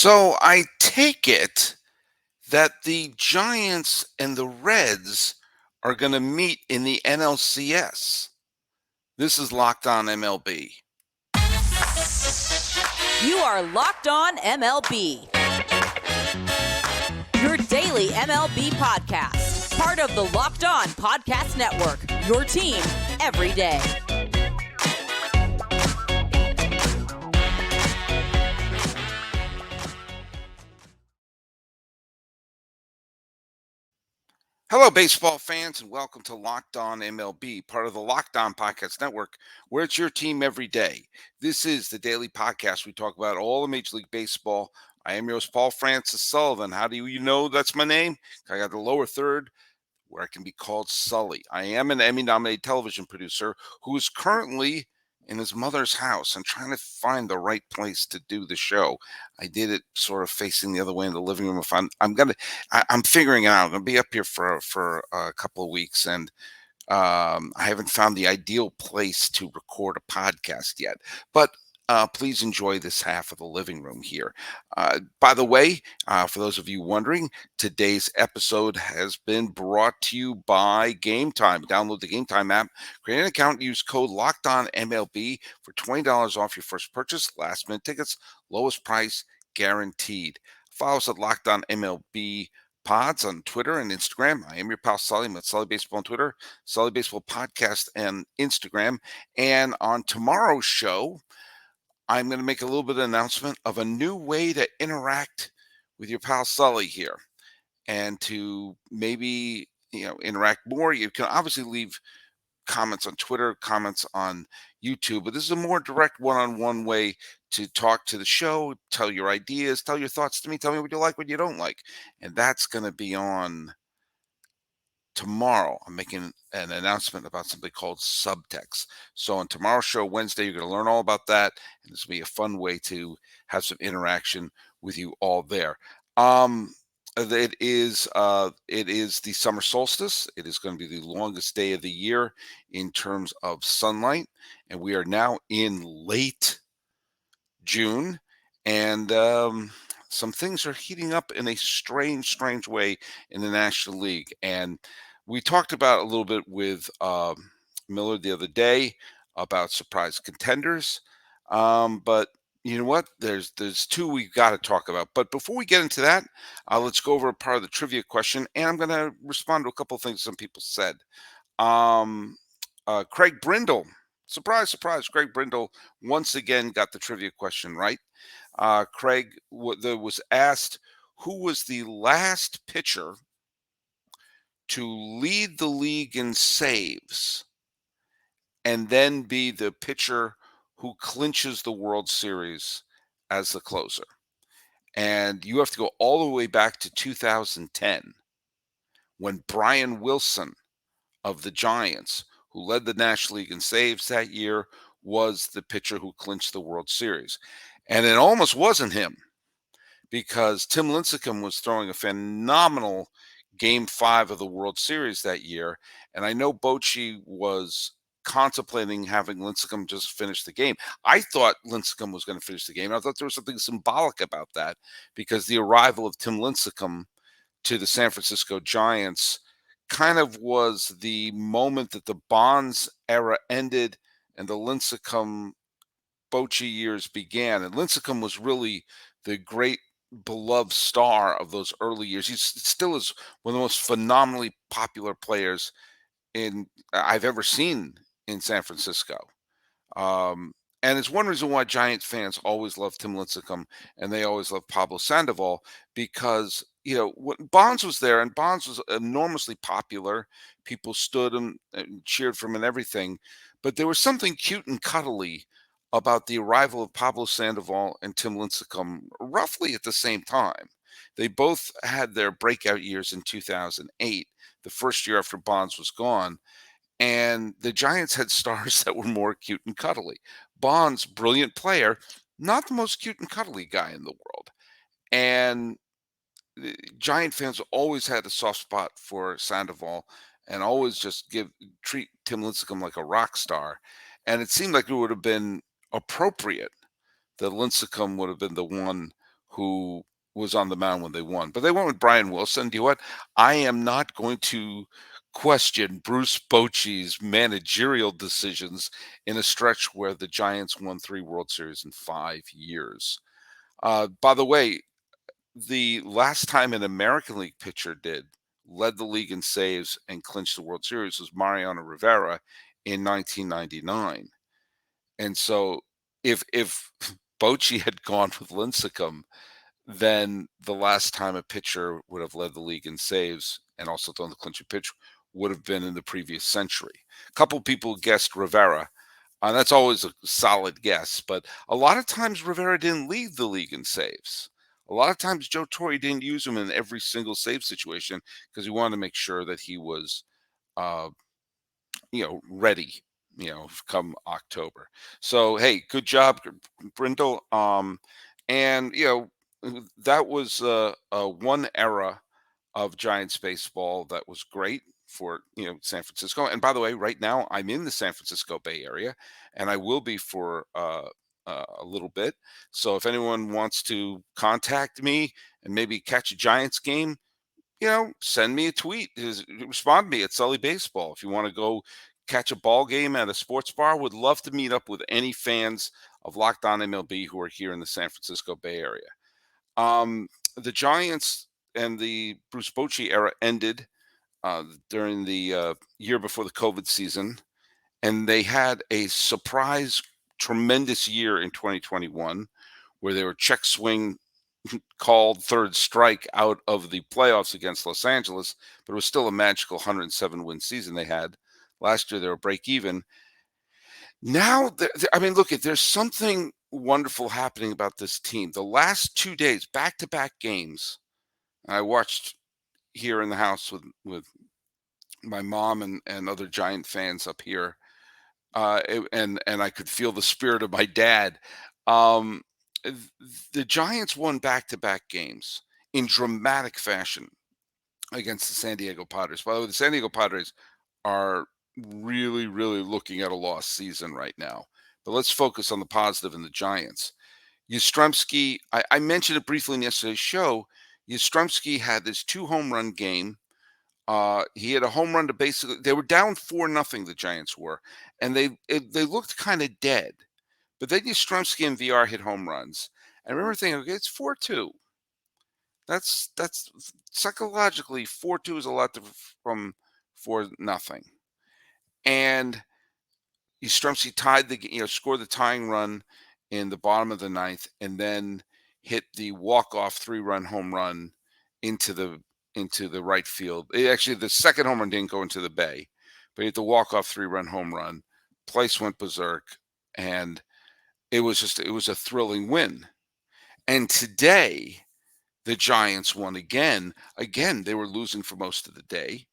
So I take it that the Giants and the Reds are going to meet in the NLCS. This is Locked On MLB. You are Locked On MLB. Your daily MLB podcast. Part of the Locked On Podcast Network. Your team every day. Hello, baseball fans, and welcome to Locked On MLB, part of the Locked On Podcast Network, where it's your team every day. This is the daily podcast. We talk about all of Major League Baseball. I am your host, Paul Francis Sullivan. How do you know that's my name? I got the lower third, where I can be called Sully. I am an Emmy-nominated television producer who is currently in his mother's house and trying to find the right place to do the show. I did it sort of facing the other way in the living room. If I'm figuring it out. I'm gonna be up here for a couple of weeks, and I haven't found the ideal place to record a podcast yet. But please enjoy this half of the living room here. By the way, for those of you wondering, today's episode has been brought to you by Gametime. Download the Gametime app, create an account, use code LOCKEDONMLB for $20 off your first purchase. Last minute tickets, lowest price guaranteed. Follow us at Locked On MLB Pods on Twitter and Instagram. I am your pal Sully. I'm at Sully Baseball on Twitter, Sully Baseball Podcast and Instagram. And on tomorrow's show, I'm going to make a little bit of announcement of a new way to interact with your pal Sully here, and to maybe interact more. You can obviously leave comments on Twitter, comments on YouTube, but this is a more direct one-on-one way to talk to the show, tell your ideas, tell your thoughts to me, tell me what you like, what you don't like, and that's going to be on tomorrow. I'm making an announcement about something called subtext. So on tomorrow's show, Wednesday, you're going to learn all about that, and this will be a fun way to have some interaction with you all there. It is the summer solstice. It is going to be the longest day of the year in terms of sunlight, and we are now in late June, and some things are heating up in a strange way in the National League. And we talked about a little bit with Miller the other day about surprise contenders. But you know what? There's two we've got to talk about. But before we get into that, let's go over a part of the trivia question, and I'm going to respond to a couple of things some people said. Craig Brindle, surprise, Craig Brindle once again got the trivia question right. Craig was asked who was the last pitcher to lead the league in saves and then be the pitcher who clinches the World Series as the closer. And you have to go all the way back to 2010 when Brian Wilson of the Giants, who led the National League in saves that year, was the pitcher who clinched the World Series. And it almost wasn't him, because Tim Lincecum was throwing a phenomenal Game 5 of the World Series that year. And I know Bochy was contemplating having Lincecum just finish the game. I thought Lincecum was going to finish the game. I thought there was something symbolic about that, because the arrival of Tim Lincecum to the San Francisco Giants kind of was the moment that the Bonds era ended and the Lincecum Bochy years began. And Lincecum was really the great beloved star of those early years. He still is one of the most phenomenally popular players I've ever seen in San Francisco. And it's one reason why Giants fans always love Tim Lincecum and they always love Pablo Sandoval, because when Bonds was there, and Bonds was enormously popular. People stood him and cheered for him and everything, but there was something cute and cuddly about the arrival of Pablo Sandoval and Tim Lincecum roughly at the same time. They both had their breakout years in 2008, the first year after Bonds was gone. And the Giants had stars that were more cute and cuddly. Bonds, brilliant player, not the most cute and cuddly guy in the world. And Giant fans always had a soft spot for Sandoval and always just treat Tim Lincecum like a rock star. And it seemed like it would have been appropriate that Lincecum would have been the one who was on the mound when they won. But they went with Brian Wilson. Do you know what? I am not going to question Bruce Bochy's managerial decisions in a stretch where the Giants won 3 World Series in 5 years. By the way, the last time an American League pitcher led the league in saves and clinched the World Series was Mariano Rivera in 1999. And so if Bochy had gone with Lincecum, then the last time a pitcher would have led the league in saves and also thrown the clinching pitch would have been in the previous century. A couple people guessed Rivera. That's always a solid guess, but a lot of times Rivera didn't lead the league in saves. A lot of times Joe Torre didn't use him in every single save situation because he wanted to make sure that he was, uh, ready, come October. So, hey, good job, Brindle. And that was one era of Giants baseball that was great for San Francisco. And by the way, right now I'm in the San Francisco Bay Area, and I will be for a little bit. So if anyone wants to contact me and maybe catch a Giants game, send me a tweet. Respond to me at Sully Baseball. If you want to go catch a ball game at a sports bar, would love to meet up with any fans of Locked On MLB who are here in the San Francisco Bay Area. The Giants and the Bruce Bochy era ended during the year before the COVID season, and they had a surprise, tremendous year in 2021 where they were check swing called third strike out of the playoffs against Los Angeles, but it was still a magical 107 win season they had. Last year they were break even. Now, I mean, look, there's something wonderful happening about this team. The last 2 days, back-to-back games, I watched here in the house with my mom and other Giant fans up here, and I could feel the spirit of my dad. Um, the Giants won back-to-back games in dramatic fashion against the San Diego Padres. By the way, the San Diego Padres are really, really looking at a lost season right now. But let's focus on the positive in the Giants. Yastrzemski, I mentioned it briefly in yesterday's show. Yastrzemski had this 2 home run game. He had a home run to basically, they were down 4-0, the Giants were, and they looked kind of dead. But then Yastrzemski and VR hit home runs. I remember thinking, okay, it's 4-2. That's psychologically 4-2 is a lot from 4-0. And Yastrzemski scored the tying run in the bottom of the ninth, and then hit the walk-off 3-run home run into the right field. Actually, the second home run didn't go into the bay, but he hit the walk-off 3-run home run. Place went berserk, it was a thrilling win. And today, the Giants won again. Again, they were losing for most of the day.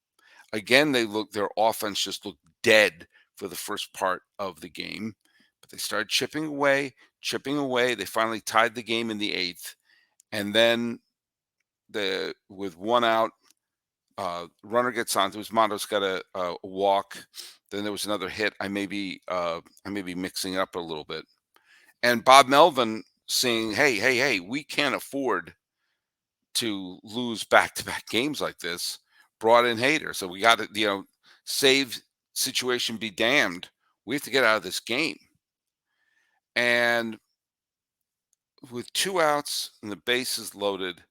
Again, their offense just looked dead for the first part of the game, but they started chipping away. They finally tied the game in the 8th, and then with 1 out, runner gets on. Mondo's got a walk. Then there was another hit. I may be mixing it up a little bit. And Bob Melvin saying, hey, we can't afford to lose back-to-back games like this, brought in Hader. So we got to, save situation be damned. We have to get out of this game. And with 2 outs and the bases loaded,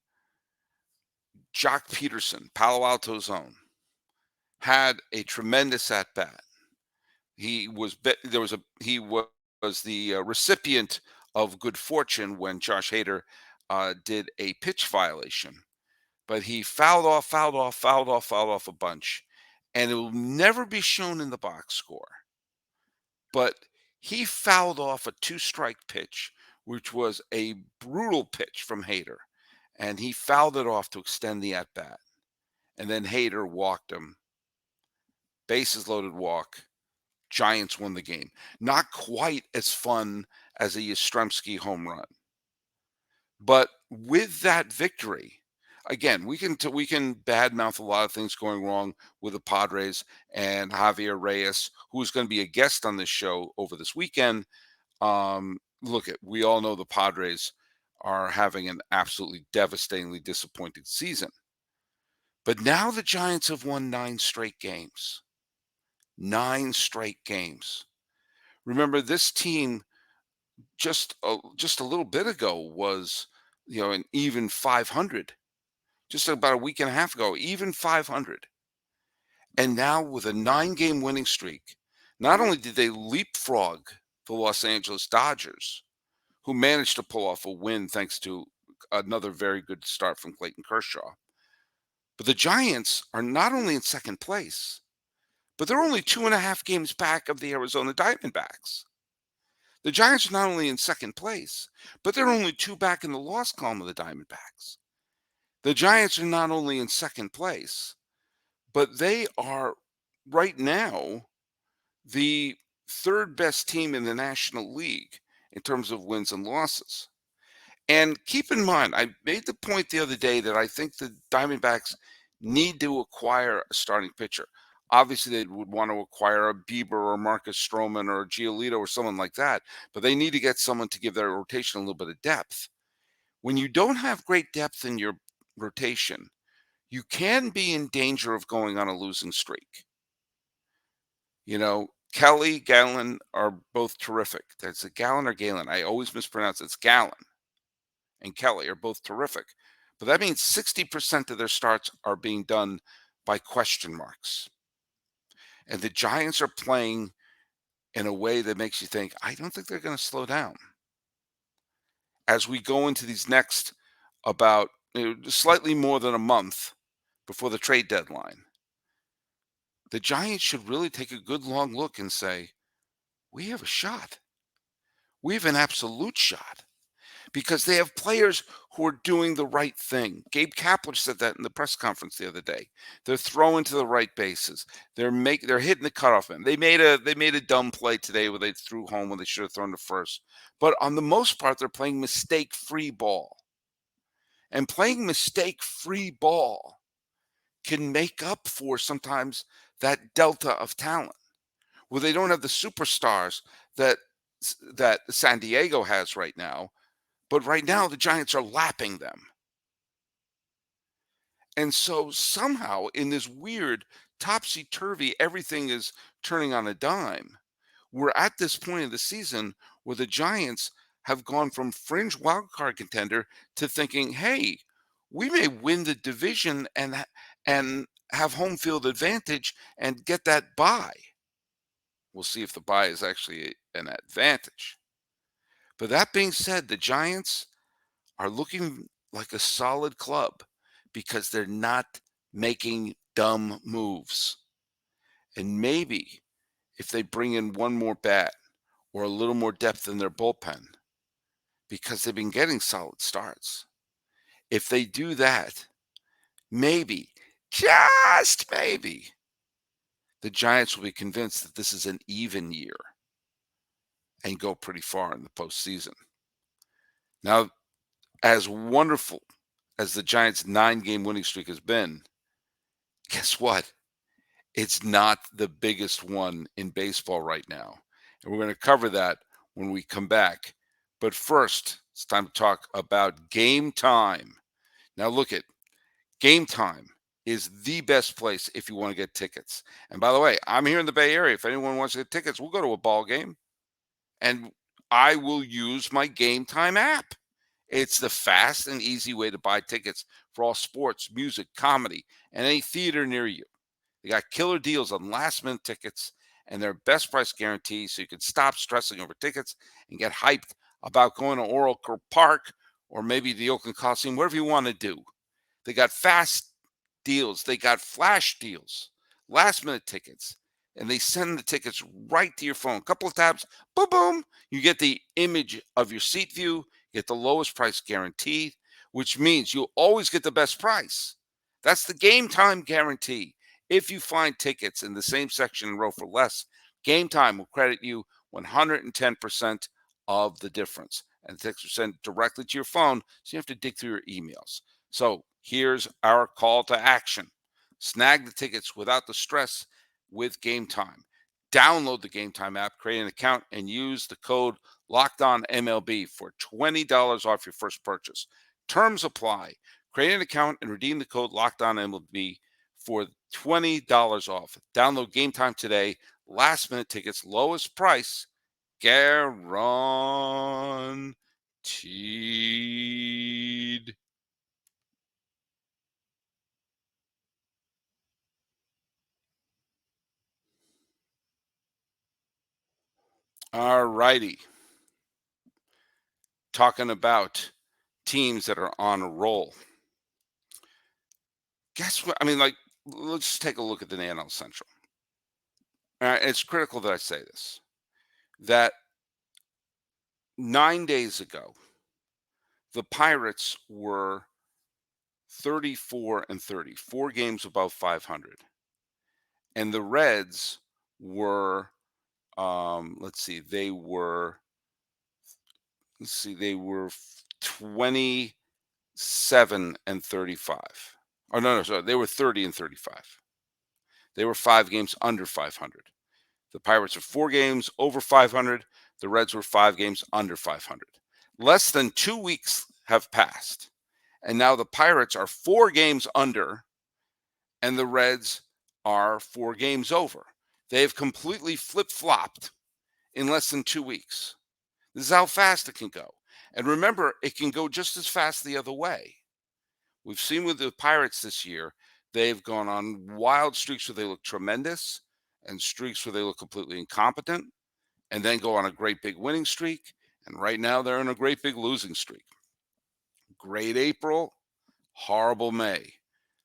Joc Pederson, Palo Alto's own, had a tremendous at-bat. He was the recipient of good fortune when Josh Hader did a pitch violation. But he fouled off a bunch, and it will never be shown in the box score. But he fouled off a 2-strike pitch, which was a brutal pitch from Hader, and he fouled it off to extend the at bat. And then Hader walked him. Bases loaded walk. Giants won the game. Not quite as fun as a Yastrzemski home run, but with that victory, again, we can badmouth a lot of things going wrong with the Padres and Javier Reyes, who's going to be a guest on this show over this weekend. We all know the Padres are having an absolutely devastatingly disappointing season. But now the Giants have won 9 straight games. 9 straight games. Remember, this team just a little bit ago was, an even 500. Just about a week and a half ago, even 500. And now with a 9-game winning streak, not only did they leapfrog the Los Angeles Dodgers, who managed to pull off a win thanks to another very good start from Clayton Kershaw, but the Giants are not only in second place, but they're only 2.5 games back of the Arizona Diamondbacks. The Giants are not only in second place, but they're only 2 back in the loss column of the Diamondbacks. The Giants are not only in second place, but they are right now the third best team in the National League in terms of wins and losses. And keep in mind, I made the point the other day that I think the Diamondbacks need to acquire a starting pitcher. Obviously, they would want to acquire a Bieber or Marcus Stroman or a Giolito or someone like that, but they need to get someone to give their rotation a little bit of depth. When you don't have great depth in your rotation, you can be in danger of going on a losing streak. Kelly, Gallon are both terrific. That's a Gallon or Galen. I always mispronounce it. It's Gallon and Kelly are both terrific. But that means 60% of their starts are being done by question marks. And the Giants are playing in a way that makes you think, I don't think they're going to slow down. As we go into these next about slightly more than a month before the trade deadline, the Giants should really take a good long look and say, we have a shot. We have an absolute shot because they have players who are doing the right thing. Gabe Kapler said that in the press conference the other day. They're throwing to the right bases. They're hitting the cutoff man. They made a dumb play today where they threw home when they should have thrown to first. But on the most part, they're playing mistake-free ball. And playing mistake-free ball can make up for sometimes that delta of talent where they don't have the superstars that San Diego has right now. But right now, the Giants are lapping them. And so somehow in this weird topsy-turvy, everything is turning on a dime. We're at this point of the season where the Giants have gone from fringe wildcard contender to thinking, hey, we may win the division and have home field advantage and get that bye. We'll see if the bye is actually an advantage. But that being said, the Giants are looking like a solid club because they're not making dumb moves. And maybe if they bring in one more bat or a little more depth in their bullpen, because they've been getting solid starts, if they do that, maybe, just maybe, the Giants will be convinced that this is an even year and go pretty far in the postseason. Now, as wonderful as the Giants' 9-game winning streak has been, guess what? It's not the biggest one in baseball right now. And we're going to cover that when we come back. But first, it's time to talk about Gametime. Now, look at Gametime is the best place if you want to get tickets. And by the way, I'm here in the Bay Area. If anyone wants to get tickets, we'll go to a ball game and I will use my Gametime app. It's the fast and easy way to buy tickets for all sports, music, comedy, and any theater near you. They got killer deals on last-minute tickets and their best price guarantee, so you can stop stressing over tickets and get hyped about going to Oracle Park or maybe the Oakland Coliseum, whatever you want to do. They got fast deals. They got flash deals, last-minute tickets, and they send the tickets right to your phone. A couple of tabs, boom, boom. You get the image of your seat view, get the lowest price guaranteed, which means you'll always get the best price. That's the Gametime guarantee. If you find tickets in the same section and row for less, Gametime will credit you 110% of the difference. And the tickets are sent directly to your phone, so you have to dig through your emails. So here's our call to action. Snag the tickets without the stress with Gametime. Download the Gametime app, create an account, and use the code Locked On MLB for $20 off your first purchase. Terms apply. Create an account and redeem the code Locked On MLB for $20 off. Download Gametime today. Last minute tickets, lowest price, guaranteed. All righty. Talking about teams that are on a roll. Guess what? I mean, like, let's just take a look at the NL Central. It's critical that I say this. That 9 days ago, the Pirates were 34 and 30, 4 games above 500. And the Reds were, they were 27 and 35. Oh, no, sorry. They were 30 and 35. They were 5 games under 500. The Pirates are 4 games over 500. The Reds were 5 games under 500. Less than 2 weeks have passed. And now the Pirates are 4 games under, and the Reds are 4 games over. They have completely flip-flopped in less than 2 weeks. This is how fast it can go. And remember, it can go just as fast the other way. We've seen with the Pirates this year, they've gone on wild streaks where they look tremendous and streaks where they look completely incompetent, and then go on a great big winning streak. And right now they're in a great big losing streak. Great April, horrible May.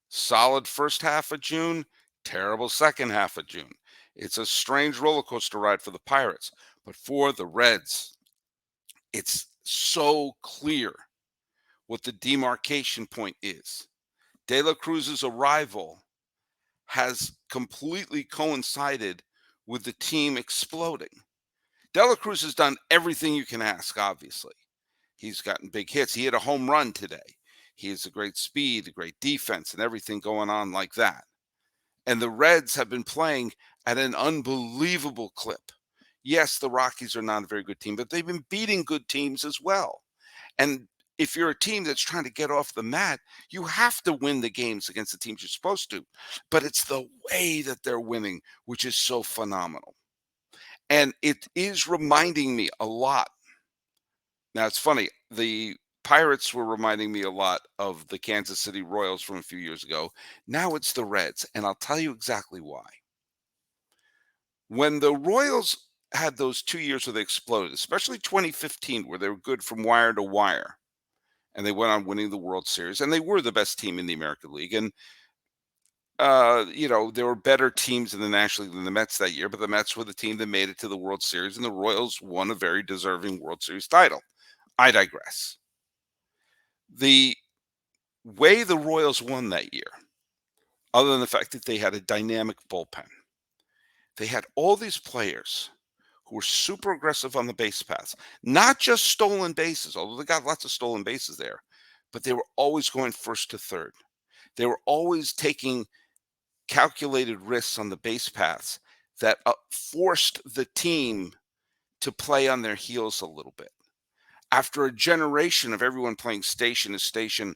Solid first half of June, terrible second half of June. It's a strange roller coaster ride for the Pirates. But for the Reds, it's so clear what the demarcation point is. De La Cruz's arrival has completely coincided with the team exploding. De La Cruz has done everything you can ask, obviously. He's gotten big hits. He hit a home run today. He has a great speed, a great defense, and everything going on like that. And the Reds have been playing at an unbelievable clip. Yes, the Rockies are not a very good team, but they've been beating good teams as well. And if you're a team that's trying to get off the mat, you have to win the games against the teams you're supposed to. But it's the way that they're winning, which is so phenomenal. And it is reminding me a lot. Now, it's funny. The Pirates were reminding me a lot of the Kansas City Royals from a few years ago. Now it's the Reds, and I'll tell you exactly why. When the Royals had those 2 years where they exploded, especially 2015, where they were good from wire to wire, and they went on winning the World Series, and they were the best team in the American League. And, there were better teams in the National League than the Mets that year, but the Mets were the team that made it to the World Series, and the Royals won a very deserving World Series title. I digress. The way the Royals won that year, other than the fact that they had a dynamic bullpen, they had all these players who were super aggressive on the base paths, not just stolen bases, although they got lots of stolen bases there, but they were always going first to third. They were always taking calculated risks on the base paths that forced the team to play on their heels a little bit. After a generation of everyone playing station to station,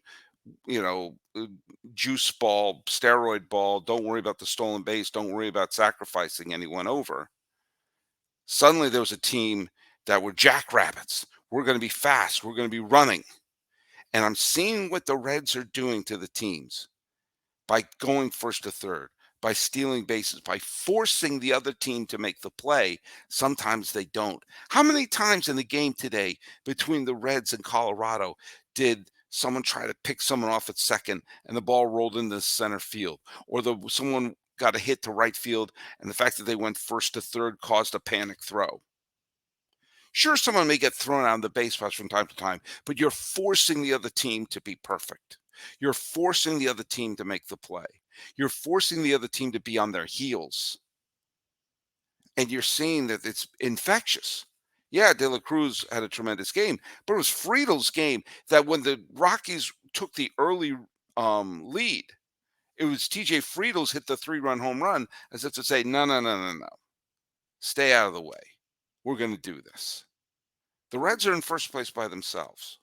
juice ball, steroid ball, don't worry about the stolen base, don't worry about sacrificing anyone over. Suddenly there was a team that were jackrabbits. We're going to be fast. We're going to be running. And I'm seeing what the Reds are doing to the teams by going first to third, by stealing bases, by forcing the other team to make the play. Sometimes they don't. How many times in the game today between the Reds and Colorado did someone try to pick someone off at second and the ball rolled into center field, or someone got a hit to right field and the fact that they went first to third caused a panic throw? Sure, someone may get thrown out of the base paths from time to time, but you're forcing the other team to be perfect. You're forcing the other team to make the play. You're forcing the other team to be on their heels. And you're seeing that it's infectious. Yeah, De La Cruz had a tremendous game, but it was Friedl's game that when the Rockies took the early lead, it was TJ Friedl's hit the 3-run home run as if to say, no. Stay out of the way. We're going to do this. The Reds are in first place by themselves.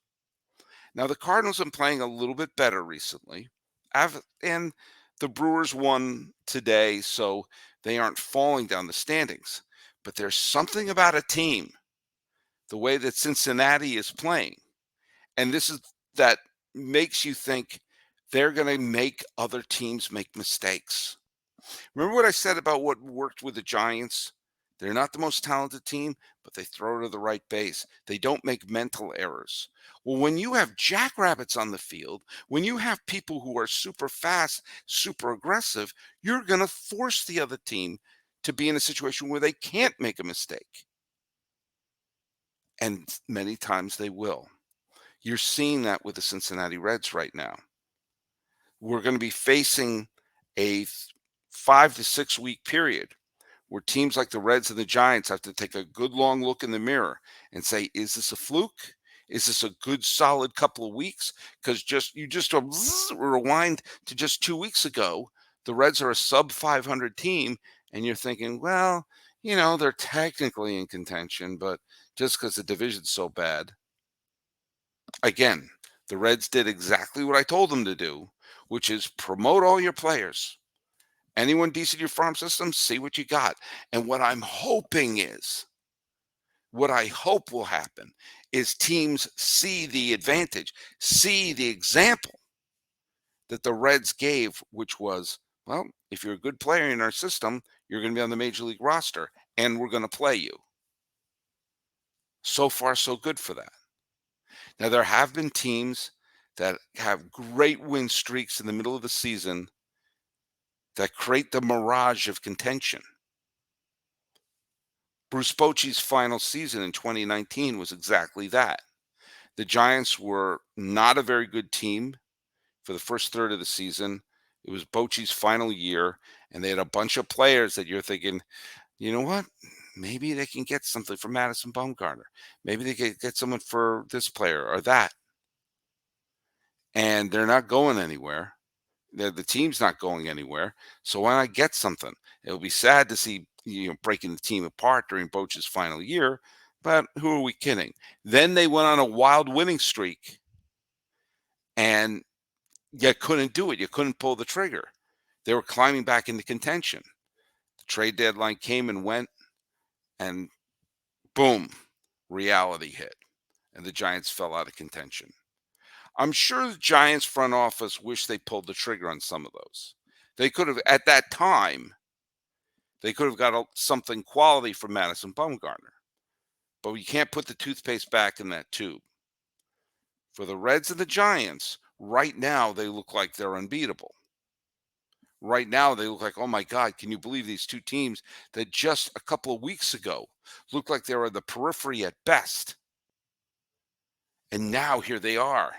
Now, the Cardinals have been playing a little bit better recently, and the Brewers won today, so they aren't falling down the standings. But there's something about a team, the way that Cincinnati is playing, and this is that makes you think they're going to make other teams make mistakes. Remember what I said about what worked with the Giants? They're not the most talented team, but they throw to the right base. They don't make mental errors. Well, when you have jackrabbits on the field, when you have people who are super fast, super aggressive, you're going to force the other team to be in a situation where they can't make a mistake. And many times they will. You're seeing that with the Cincinnati Reds right now. We're going to be facing a 5 to 6 week period where teams like the Reds and the Giants have to take a good long look in the mirror and say, is this a fluke? Is this a good solid couple of weeks? Because you just rewind to just 2 weeks ago, the Reds are a sub 500 team, and you're thinking, well, they're technically in contention, but just because the division's so bad. Again, the Reds did exactly what I told them to do, which is promote all your players. Anyone decent in your farm system, see what you got. And what I hope will happen is teams see the advantage, see the example that the Reds gave, which was, well, if you're a good player in our system, you're going to be on the major league roster, and we're going to play you. So far, so good for that. Now, there have been teams that have great win streaks in the middle of the season that create the mirage of contention. Bruce Bochy's final season in 2019 was exactly that. The Giants were not a very good team for the first third of the season. It was Bochy's final year, and they had a bunch of players that you're thinking, you know what? Maybe they can get something for Madison Bumgarner. Maybe they can get someone for this player or that. And they're not going anywhere. The team's not going anywhere. So why not get something? It'll be sad to see breaking the team apart during Bochy's final year, but who are we kidding? Then they went on a wild winning streak, and you couldn't do it. You couldn't pull the trigger. They were climbing back into contention. The trade deadline came and went, and boom, reality hit, and the Giants fell out of contention. I'm sure the Giants front office wish they pulled the trigger on some of those. They could have, at that time, they could have got something quality from Madison Bumgarner. But you can't put the toothpaste back in that tube. For the Reds and the Giants, right now they look like they're unbeatable. Right now they look like, oh my God, can you believe these two teams that just a couple of weeks ago looked like they were the periphery at best? And now here they are.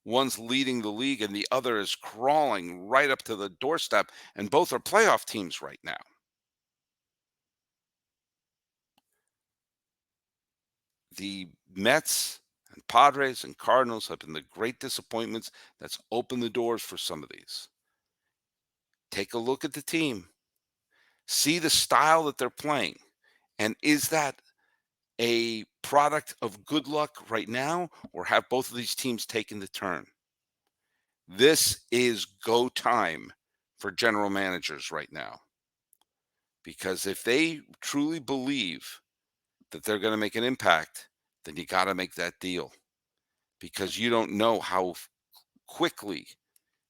One's leading the league and the other is crawling right up to the doorstep, and both are playoff teams right now. The Mets and Padres and Cardinals have been the great disappointments that's opened the doors for some of these. Take a look at the team. See the style that they're playing. And is that a product of good luck right now, or have both of these teams taken the turn? This is go time for general managers right now. Because if they truly believe that they're going to make an impact, then you got to make that deal. Because you don't know how quickly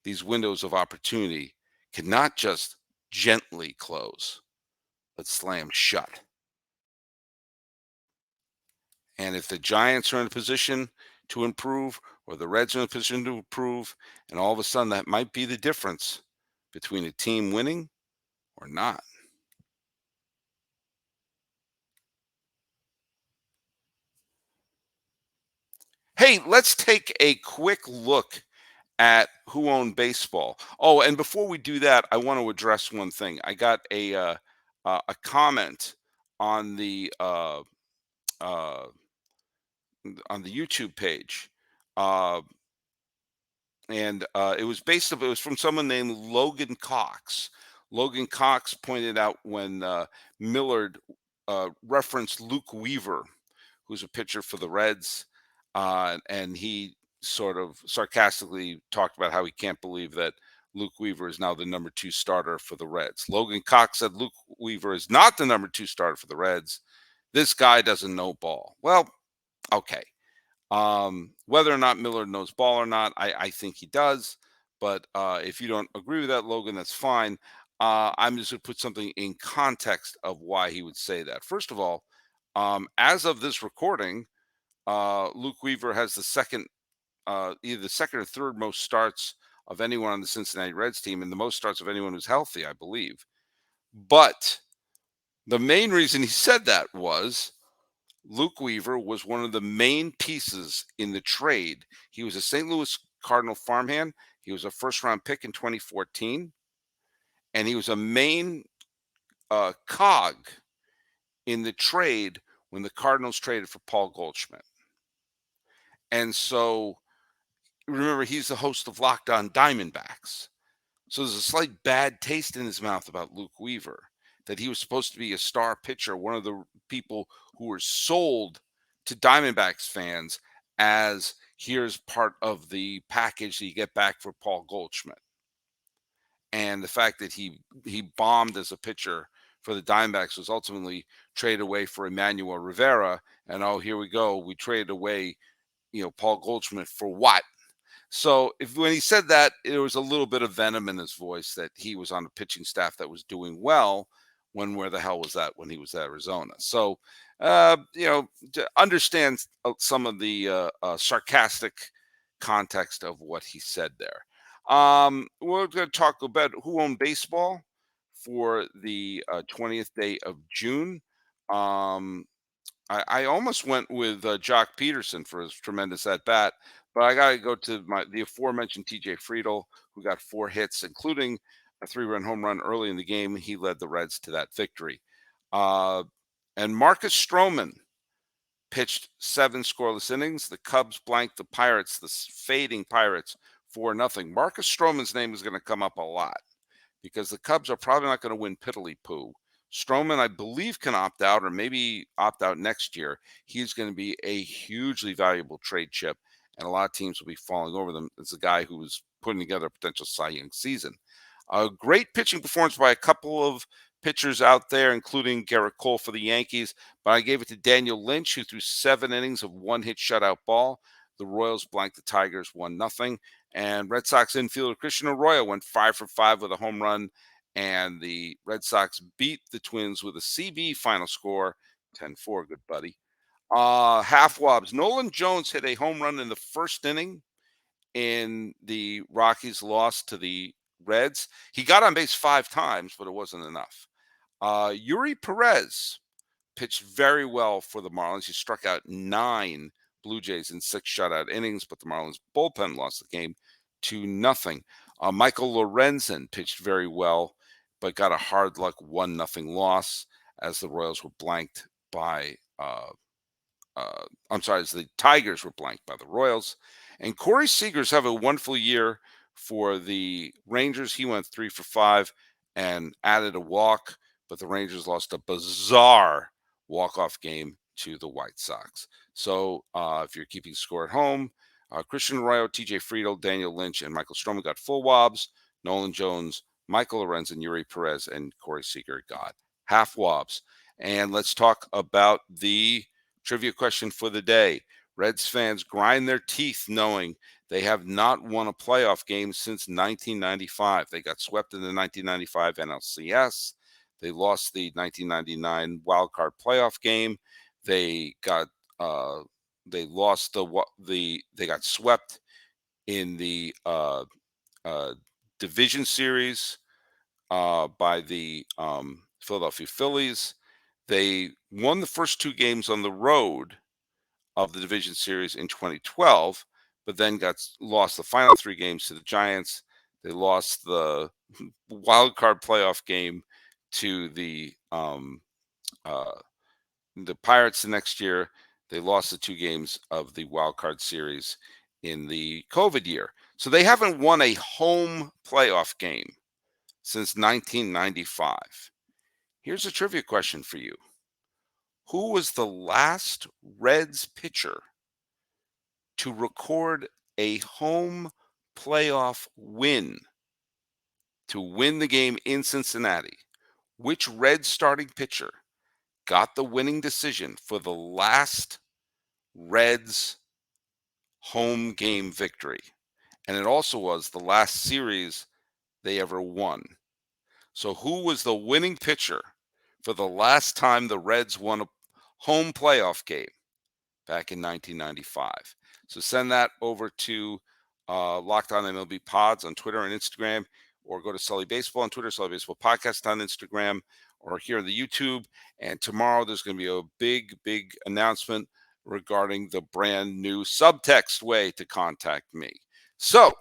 these windows of opportunity can not just gently close, but slam shut. And if the Giants are in a position to improve, or the Reds are in a position to improve, and all of a sudden that might be the difference between a team winning or not. Hey, let's take a quick look at who owned baseball. Oh, and before we do that, I want to address one thing. I got a comment on the YouTube page, uh, and it was from someone named Logan Cox. Logan Cox pointed out when Millard referenced Luke Weaver, who's a pitcher for the Reds, and he sort of sarcastically talked about how he can't believe that Luke Weaver is now the number 2 starter for the Reds. Logan Cox said Luke Weaver is not the number 2 starter for the Reds. This guy doesn't know ball. Well, okay. Whether or not Miller knows ball or not, I think he does. But if you don't agree with that, Logan, that's fine. I'm just going to put something in context of why he would say that. First of all, as of this recording, Luke Weaver has the second, either the second or third most starts of anyone on the Cincinnati Reds team, and the most starts of anyone who's healthy, I believe. But the main reason he said that was Luke Weaver was one of the main pieces in the trade. He was a St. Louis Cardinal farmhand. He was a first-round pick in 2014, and he was a main cog in the trade when the Cardinals traded for Paul Goldschmidt. And so, remember, he's the host of Locked On Diamondbacks. So there's a slight bad taste in his mouth about Luke Weaver, that he was supposed to be a star pitcher, one of the people who were sold to Diamondbacks fans as here's part of the package that you get back for Paul Goldschmidt. And the fact that he bombed as a pitcher for the Diamondbacks was ultimately traded away for Emmanuel Rivera. And oh, here we go. We traded away, Paul Goldschmidt for what? So when he said that, there was a little bit of venom in his voice that he was on a pitching staff that was doing well when where the hell was that when he was at Arizona? So, understand some of the sarcastic context of what he said there. We're going to talk about who owned baseball for the 20th day of June. I almost went with Joc Pederson for his tremendous at bat, but I got to go to the aforementioned TJ Friedl, who got 4 hits, including a 3-run home run early in the game. He led the Reds to that victory. And Marcus Stroman pitched 7 scoreless innings. The Cubs blanked the Pirates, the fading Pirates, 4-0. Marcus Stroman's name is going to come up a lot because the Cubs are probably not going to win piddly-poo. Stroman, I believe, can opt out or maybe opt out next year. He's going to be a hugely valuable trade chip, and a lot of teams will be falling over them. It's a guy who was putting together a potential Cy Young season. A great pitching performance by a couple of pitchers out there, including Garrett Cole for the Yankees, but I gave it to Daniel Lynch, who threw 7 innings of 1-hit shutout ball. The Royals blanked the Tigers 1-0, and Red Sox infielder Christian Arroyo went 5 for 5 with a home run, and the Red Sox beat the Twins with a CB final score, 10-4, good buddy. Half wobs. Nolan Jones hit a home run in the first inning in the Rockies' loss to the Reds. He got on base 5 times, but it wasn't enough. Yuri Perez pitched very well for the Marlins. He struck out 9 Blue Jays in 6 shutout innings, but the Marlins bullpen lost the game 2-0. Michael Lorenzen pitched very well, but got a hard luck 1-0 loss as the Royals were blanked by as the Tigers were blanked by the Royals. And Corey Seager's have a wonderful year for the Rangers. He went 3 for 5 and added a walk, but the Rangers lost a bizarre walk-off game to the White Sox. So if you're keeping score at home, Christian Arroyo, TJ Friedl, Daniel Lynch, and Michael Stroman got full wobs. Nolan Jones, Michael Lorenzen, Yuri Perez, and Corey Seager got half wobs. And let's talk about the trivia question for the day. Reds fans grind their teeth knowing they have not won a playoff game since 1995. They got swept in the 1995 NLCS. They lost the 1999 wild card playoff game. They got they got swept in the division series by the Philadelphia Phillies. They won the first 2 games on the road of the division series in 2012, but then lost the final 3 games to the Giants. They lost the wild card playoff game to the Pirates the next year. They lost the 2 games of the wild card series in the COVID year. So they haven't won a home playoff game since 1995. Here's a trivia question for you. Who was the last Reds pitcher to record a home playoff win to win the game in Cincinnati? Which Reds starting pitcher got the winning decision for the last Reds home game victory? And it also was the last series they ever won. So who was the winning pitcher for the last time the Reds won a home playoff game back in 1995? So send that over to Locked On MLB Pods on Twitter and Instagram, or go to Sully Baseball on Twitter, Sully Baseball Podcast on Instagram, or here on the YouTube. And tomorrow there's going to be a big announcement regarding the brand new subtext way to contact me. So,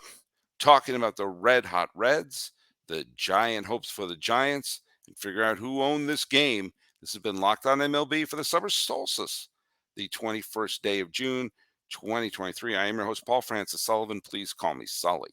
talking about the red hot Reds, the giant hopes for the Giants, and figure out who owned this game. This has been Locked On MLB for the summer solstice, the 21st day of June, 2023. I am your host, Paul Francis Sullivan. Please call me Sully.